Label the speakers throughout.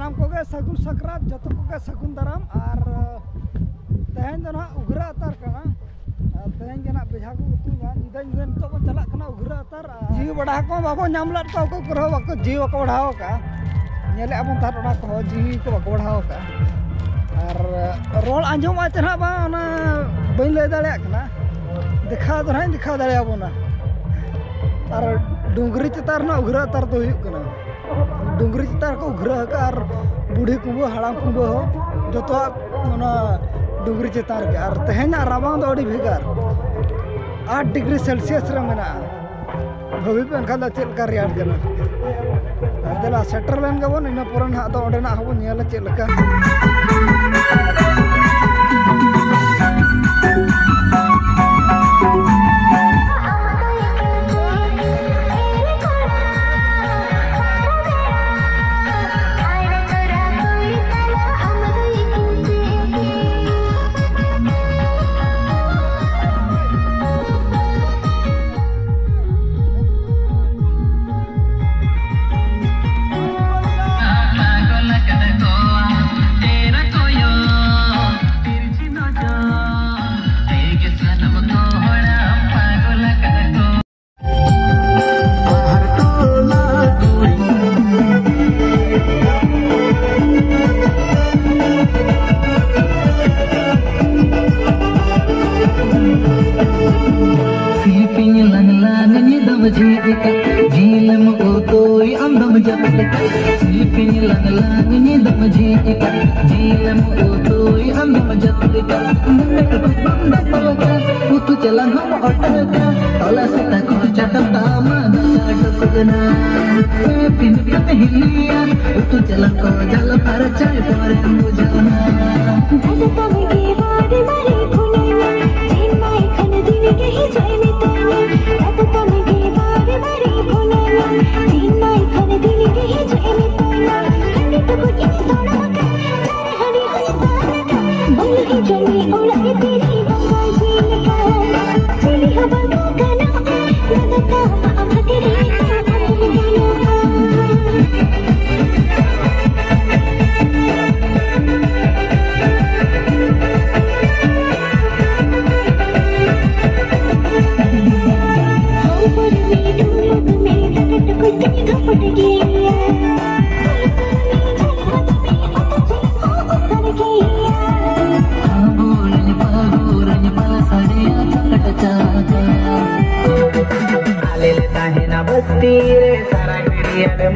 Speaker 1: सानाम कोगे सगुन सक्रात जतो कोगे सगुन दाराम और तेहन जो ना उग्रा अतार कना तेहन के ना बेझा को उतुगा निदा निदा तो को चला कना उग्रा अतार जी बड़ा को बाबो नामलत को करो को जी को बढ़ाओ का नेले अब थार ओना को जी को बढ़ाओ का और रोल आंजम आतना बा ओना बइन ले दाले कना दिखा तो नहीं दिखा दाले अबोना और डुंगरी चितार ना उग्रा अतार तो हुई कना डुंगरी चितार को उग्रा का और बूढ़ी कुंबो हड़ाम कुंबो हो जो तो ओना डुंगरी चितार के और तेहना राबांग दो अड़ी भेगार 8 डिग्री सेल्सियस रे मेना भवि पे अनखा दा चेल का रियाड कना अदला सेटर लेन गबोन इना पुरन हा दो ओडे ना हबो नेल चेल का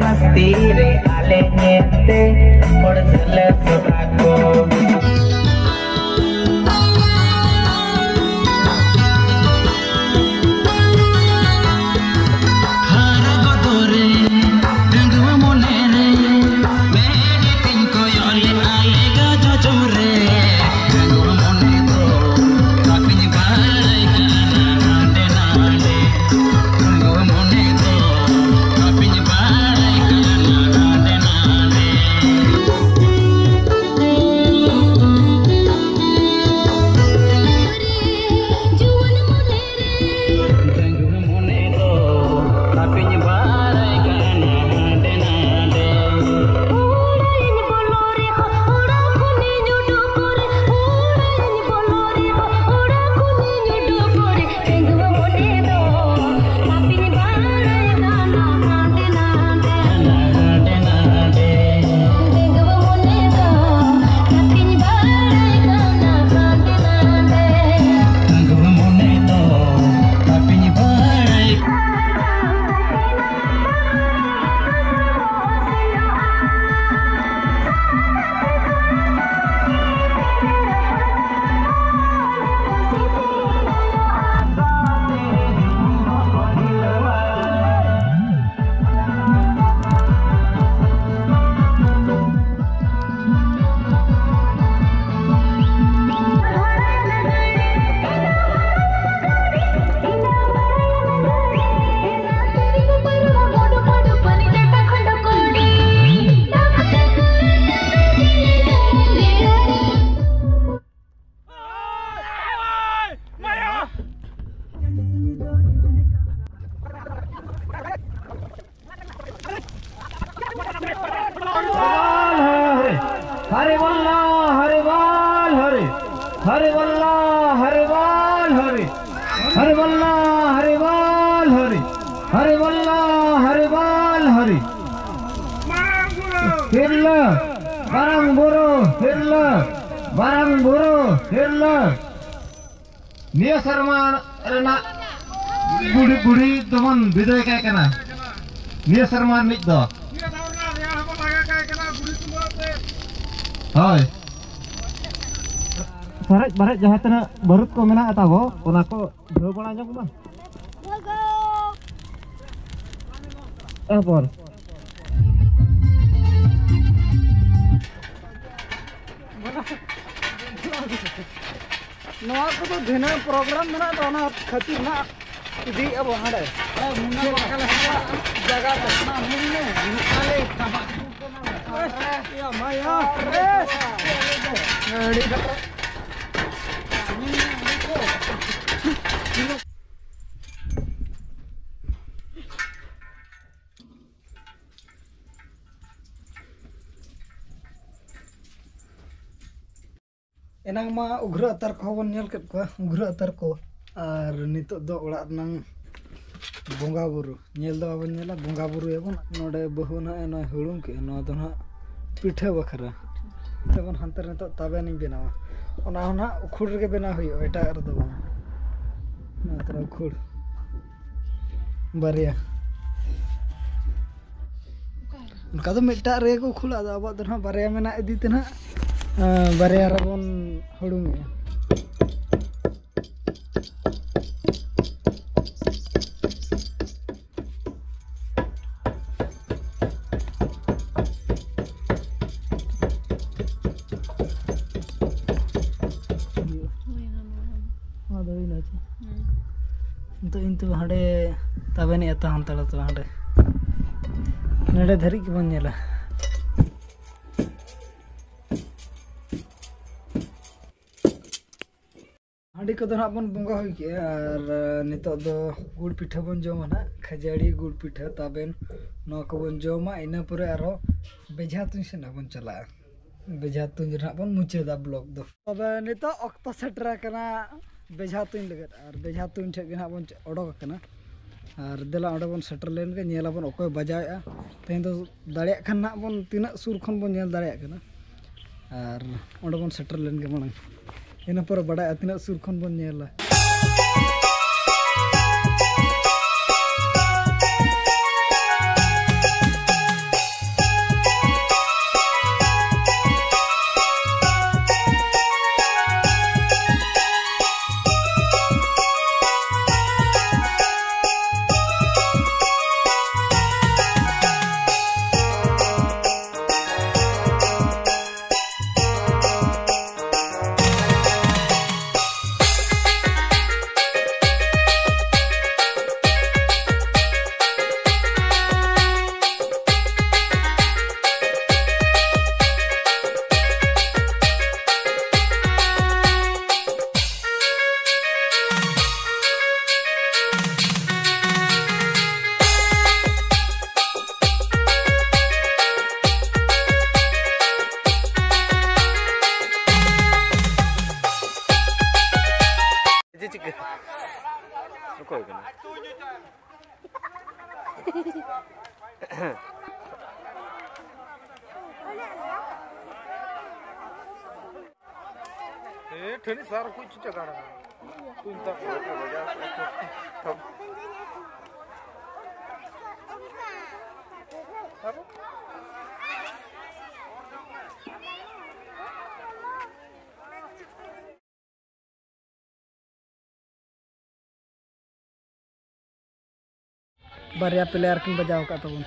Speaker 2: मस्ती रे आले नेते और चले सुधाको
Speaker 3: हरि वल्ला हरि बोल हरि हरि वल्ला हरि बोल हरि हरि वल्ला हरि बोल Hari हिरला barang buru hirla barang buru hirla niya sarma rena budi teman bidoy kay kana niya sarma nit do hoy barat jahat na barut ko mena atago ona ko do bana jang ba por
Speaker 1: नवा को तो दिन programme में ना तो ना खातिर ना इदी अब हड़े मुन्ना बकल जगह तकना मुन्ने निकाले कबा या माया रे ready enang ma ugra atar ko bon nyel ket ko ugra atar ko ar nito do ola nang bonga buru nyel do bon nyela bonga buru ebon node bahuna ena hulum ke no do na pitha bakhara tebon hantar nito tabe ning benawa ona ona ukhur rege bena hoy eta ar do bang matra ukhur baria उनका तो मिट्टा रे को खुला दा अब तो बारे में ना इदी तना बारे रबन हड़ूंग तो इंतु हड़े तबे नहीं आता हम तला तो हड़े नड़े धरी की बन नेला हाड़ी को ना बन बंगा हुई के और नितो दो गुड़ पिठा बन जोमा ना खजाड़ी गुड़ पिठा ताबेन नो को बन जोमा इना पुरे आरो बेझा तुन से ना बन चला बेझा तुन जरा बन मुचे दा ब्लॉग दो अब नितो ऑक्टो सेटरा कना बेझा तुन लगत और बेझा तुन ठे ना बन ओडोक कना और देला ओडे बन सेटर लेन के नेला बन ओकोय बजाया तेन तो दाड़िया खान ना बन तिना सुर खन बन नेल दाड़िया कना और ओडे बन सेटर लेन के मांग ina पर बड़ा तिना सुर खन बन नेला ठेनी सारा कुछ जगह ना तुम तक बजा बारिया प्लेयर किन बजाव का तबन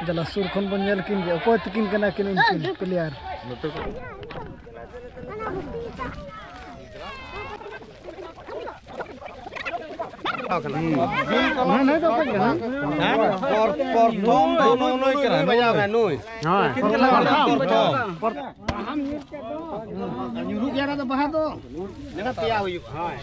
Speaker 1: जला सुर खन बन नेल किन जे ओको तकिन कना किन उनकिन प्लेयर नहीं तो पर तुम दोनों नोई करा बजाव है नोई हां किन के लगा पर हम न्यूरू गया तो बहा दो नेना तिया हुई हां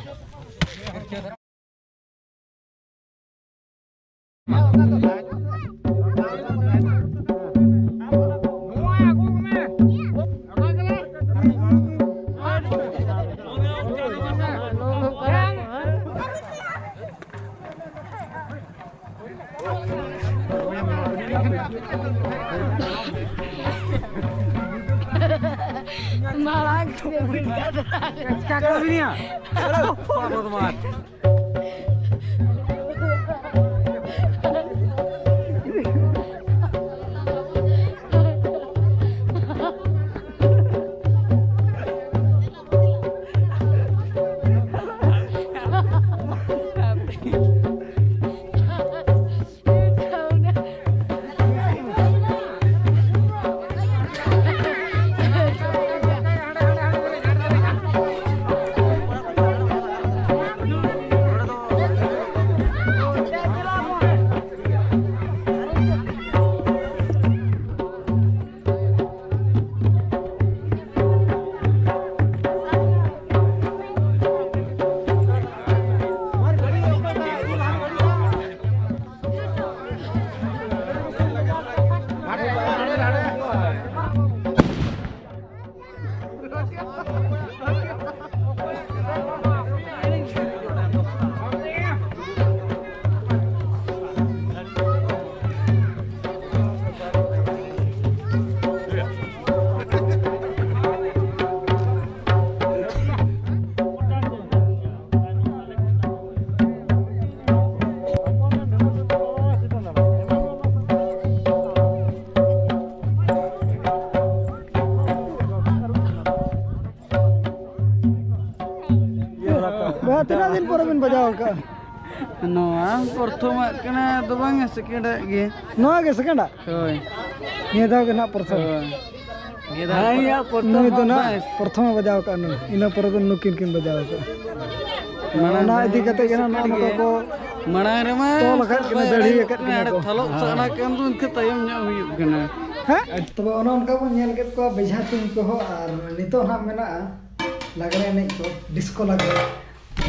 Speaker 4: Malang
Speaker 3: Kakak sini ya. Pak teman.
Speaker 1: Tinag din para min bajao ka.
Speaker 5: Noa प्रथम कना तो बांग second gay
Speaker 1: Noa ge second a.
Speaker 5: होय
Speaker 1: Niya daw gana प्रथम.
Speaker 5: गेदा
Speaker 1: Nui do na प्रथम bajao ka nu. Ina pore do nukin kin bajao ka. Mana idi kate gana na ko
Speaker 5: मणा रे मा
Speaker 1: तो लखत कने दड़ी कत कने को.
Speaker 5: थलो सना केन दुन के तयम nya हुई गना
Speaker 1: Ha? Tobe ona onka bon nyel ket ko beja tum ko ho ar nito na mena lagre enej ko disco lagre.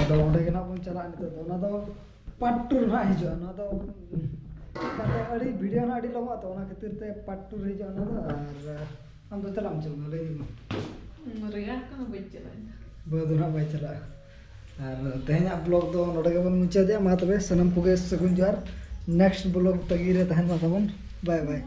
Speaker 1: Ado onde gana bon chala nito do na do pattur na hijo na do kate adi video na adi logo to ona khatir te pattur hijo na do ar am do chalam chal na le
Speaker 4: Real kan bejala.
Speaker 1: bodo na bai chala ar tehnya blog do node ge bon mucha de ma tobe sanam ko ge sagun jar next blog tagire tahan ma tabon bye bye